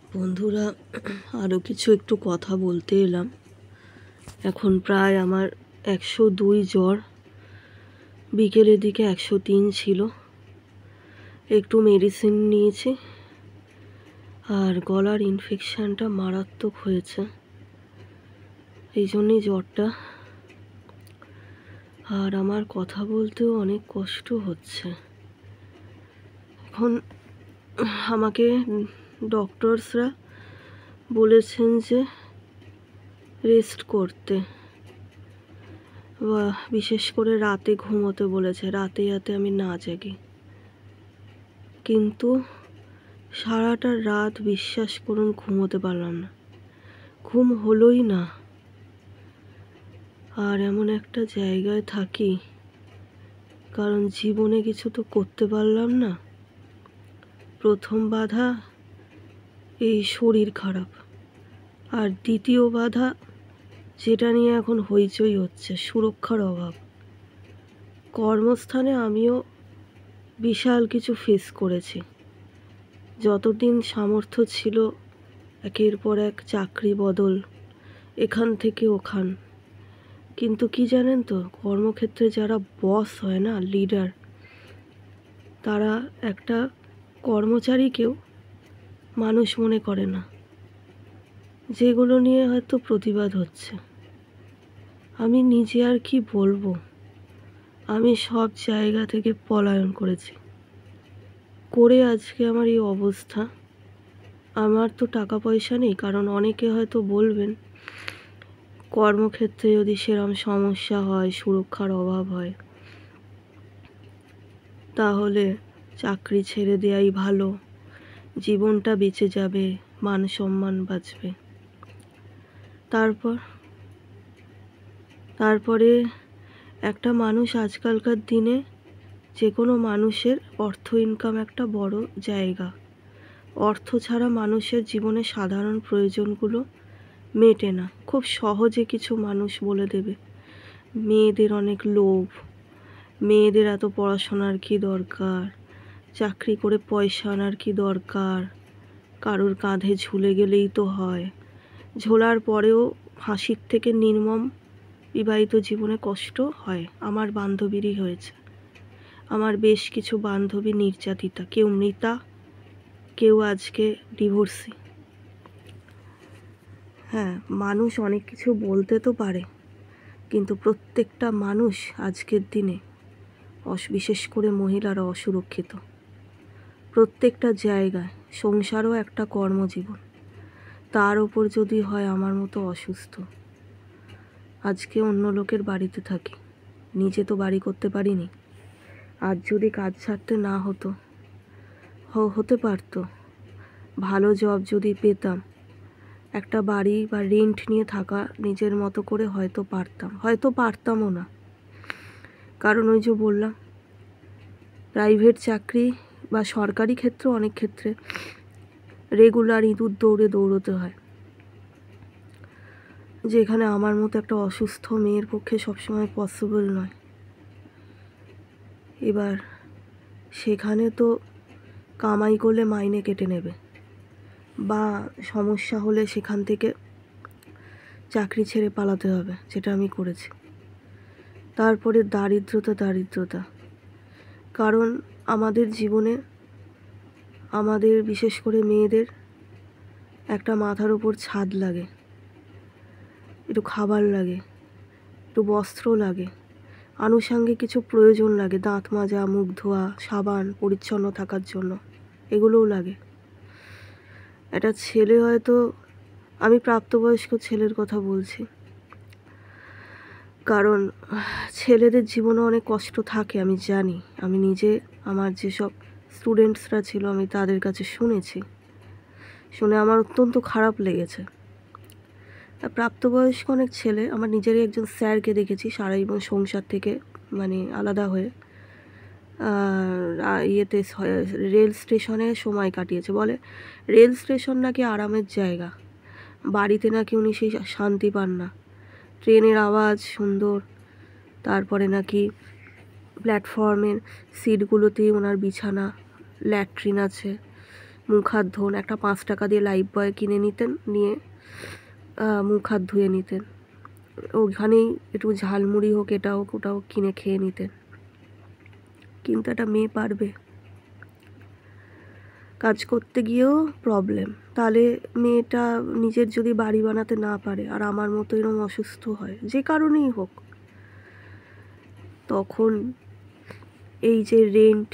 বন্ধুরা, আরও কিছু একটু কথা বলতে এলাম। এখন প্রায় আমার 102 জ্বর, বিকেলের দিকে 103 ছিল। একটু মেডিসিন নিয়েছি, আর গলার ইনফেকশানটা মারাত্মক হয়েছে, এই জন্যই জ্বরটা। আর আমার কথা বলতেও অনেক কষ্ট হচ্ছে। এখন আমাকে ডক্টরসরা বলেছেন যে রেস্ট করতে, বা বিশেষ করে রাতে ঘুমোতে বলেছে, রাতে যাতে আমি না জাগি। কিন্তু সারাটা রাত বিশ্বাস করুন ঘুমোতে পারলাম না, ঘুম হলোই না। আর এমন একটা জায়গায় থাকি, কারণ জীবনে কিছু তো করতে পারলাম না। প্রথম বাধা এই শরীর খারাপ, আর দ্বিতীয় বাধা যেটা নিয়ে এখন হইচই হচ্ছে, সুরক্ষার অভাব। কর্মস্থানে আমিও বিশাল কিছু ফেস করেছি। যতদিন সামর্থ্য ছিল একের পর এক চাকরি বদল, এখান থেকে ওখান। কিন্তু কি জানেন তো, কর্মক্ষেত্রে যারা বস হয় না, লিডার, তারা একটা কর্মচারীকেও মানুষ মনে করে না, যেগুলো নিয়ে হয়তো প্রতিবাদ হচ্ছে। আমি নিজে আর কি বলবো, আমি সব জায়গা থেকে পলায়ন করেছি, করে আজকে আমার এই অবস্থা। আমার তো টাকা পয়সা নেই, কারণ অনেকে হয়তো বলবেন কর্মক্ষেত্রে যদি সেরকম সমস্যা হয়, সুরক্ষার অভাব হয়, তাহলে চাকরি ছেড়ে দেওয়াই ভালো, জীবনটা বেঁচে যাবে, মান সম্মান বাঁচবে। তারপরে একটা মানুষ আজকালকার দিনে, যে কোনো মানুষের অর্থ ইনকাম একটা বড় জায়গা। অর্থ ছাড়া মানুষের জীবনে সাধারণ প্রয়োজনগুলো মেটে না। খুব সহজে কিছু মানুষ বলে দেবে মেয়েদের অনেক লোভ, মেয়েদের এত পড়াশোনার কি দরকার, চাকরি করে পয়সা আনার কি দরকার, কারোর কাঁধে ঝুলে গেলেই তো হয়। ঝোলার পরেও ফাঁসির থেকে নির্মম বিবাহিত জীবনে কষ্ট হয়। আমার বান্ধবীরই হয়েছে। আমার বেশ কিছু বান্ধবী নির্যাতিতা, কেউ মৃতা, কেউ আজকে ডিভোর্সি। হ্যাঁ, মানুষ অনেক কিছু বলতে তো পারে, কিন্তু প্রত্যেকটা মানুষ আজকের দিনে, বিশেষ করে মহিলারা, অসুরক্ষিত। প্রত্যেকটা জায়গায়। সংসারও একটা কর্মজীবন, তার ওপর যদি হয় আমার মতো অসুস্থ। আজকে অন্য লোকের বাড়িতে থাকি, নিজে তো বাড়ি করতে পারিনি। আজ যদি কাজ ছাড়তে না হতো, হতে পারতো ভালো জব যদি পেতাম, একটা বাড়ি বা রেন্ট নিয়ে থাকা নিজের মতো করে হয়তো পারতামও না। কারণ ওই যে বললাম, প্রাইভেট চাকরি বা সরকারি ক্ষেত্রে অনেক ক্ষেত্রে রেগুলার ইঁদুর দৌড়তে হয়, যেখানে আমার মতো একটা অসুস্থ মেয়ের পক্ষে সবসময় পসিবল নয়। এবার সেখানে তো কামাই করলে মাইনে কেটে নেবে, বা সমস্যা হলে সেখান থেকে চাকরি ছেড়ে পালাতে হবে, যেটা আমি করেছি। তারপরে দারিদ্রতা। কারণ আমাদের জীবনে, আমাদের বিশেষ করে মেয়েদের একটা মাথার উপর ছাদ লাগে, একটু খাবার লাগে, একটু বস্ত্র লাগে, আনুষঙ্গিক কিছু প্রয়োজন লাগে, দাঁত মাজা, মুখ ধোয়া, সাবান, পরিচ্ছন্ন থাকার জন্য, এগুলোও লাগে। একটা ছেলে হয়তো, আমি প্রাপ্তবয়স্ক ছেলের কথা বলছি, কারণ ছেলেদের জীবনে অনেক কষ্ট থাকে, আমি জানি। আমি নিজে, আমার যেসব স্টুডেন্টসরা ছিল, আমি তাদের কাছে শুনে আমার অত্যন্ত খারাপ লেগেছে। প্রাপ্তবয়স্ক অনেক ছেলে, আমার নিজেরই একজন স্যারকে দেখেছি সারা জীবন সংসার থেকে আলাদা হয়ে রেল স্টেশনে সময় কাটিয়েছে। বলে রেল স্টেশন নাকি আরামের জায়গা, বাড়িতে নাকি উনি সেই শান্তি পান না। ট্রেনের আওয়াজ সুন্দর, তারপরে নাকি প্ল্যাটফর্মের সিটগুলোতেই ওনার বিছানা, ল্যাট্রিন আছে, মুখ হাত ধোন, একটা 5 টাকা দিয়ে লাইফ বয় কিনে নিতেন, নিয়ে মুখ হাত ধুয়ে নিতেন। ওখানেই একটু ঝালমুড়ি হোক, এটা হোক ওটা হোক কিনে খেয়ে নিতেন। কিন্তু একটা মেয়ে পারবে? কাজ করতে গিয়েও প্রবলেম। তাহলে মেয়েটা নিজের যদি বাড়ি বানাতে না পারে, আর আমার মতো এরকম অসুস্থ হয়, যে কারণেই হোক, তখন এই যে রেন্ট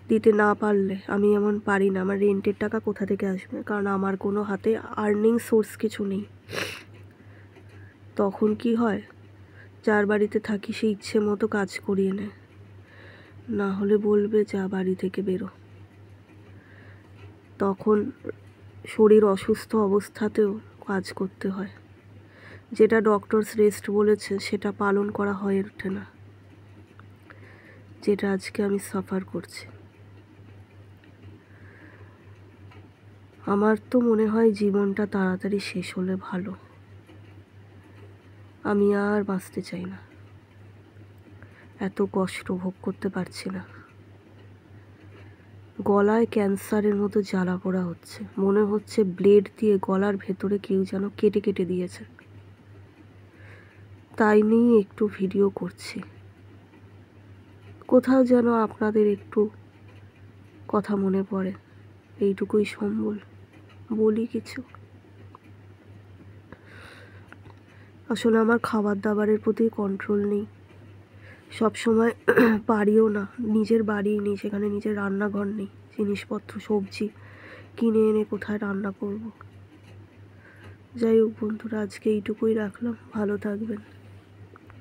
দিতে না পারলে, আমি এমন পারি না, আমার রেন্টের টাকা কোথা থেকে আসবে? কারণ আমার কোনো হাতে আর্নিং সোর্স কিছু নেই। তখন কি হয়, যার বাড়িতে থাকি সে ইচ্ছে মতো কাজ করিয়ে নেয়, না হলে বলবে যা বাড়ি থেকে বেরো। তখন শরীর অসুস্থ অবস্থাতেও কাজ করতে হয়, যেটা ডক্টরস রেস্ট বলেছে সেটা পালন করা হয়ে ওঠে না, যেটা আজকে আমি সাফার করছি। আমার তো মনে হয় জীবনটা তাড়াতাড়ি শেষ হলে ভালো। আমি আর বাঁচতে চাই না, এত কষ্ট ভোগ করতে পারছি না। গলায় ক্যান্সারের মতো জ্বালা পোড়া হচ্ছে, মনে হচ্ছে ব্লেড দিয়ে গলার ভেতরে কেউ যেন কেটে কেটে দিয়েছে। তাই নিয়ে একটু ভিডিও করছি, কোথাও যেন আপনাদের একটু কথা মনে পড়ে, এইটুকুই সম্বল, বলি কিছু। আসলে আমার খাবার দাবারের প্রতি কন্ট্রোল নেই, সব সময় পারিও না। নিজের বাড়ি নেই, সেখানে নিজের রান্নাঘর নেই, জিনিসপত্র সবজি কিনে এনে কোথায় রান্না করব। যাই হোক বন্ধুরা, আজকে এইটুকুই রাখলাম, ভালো থাকবেন।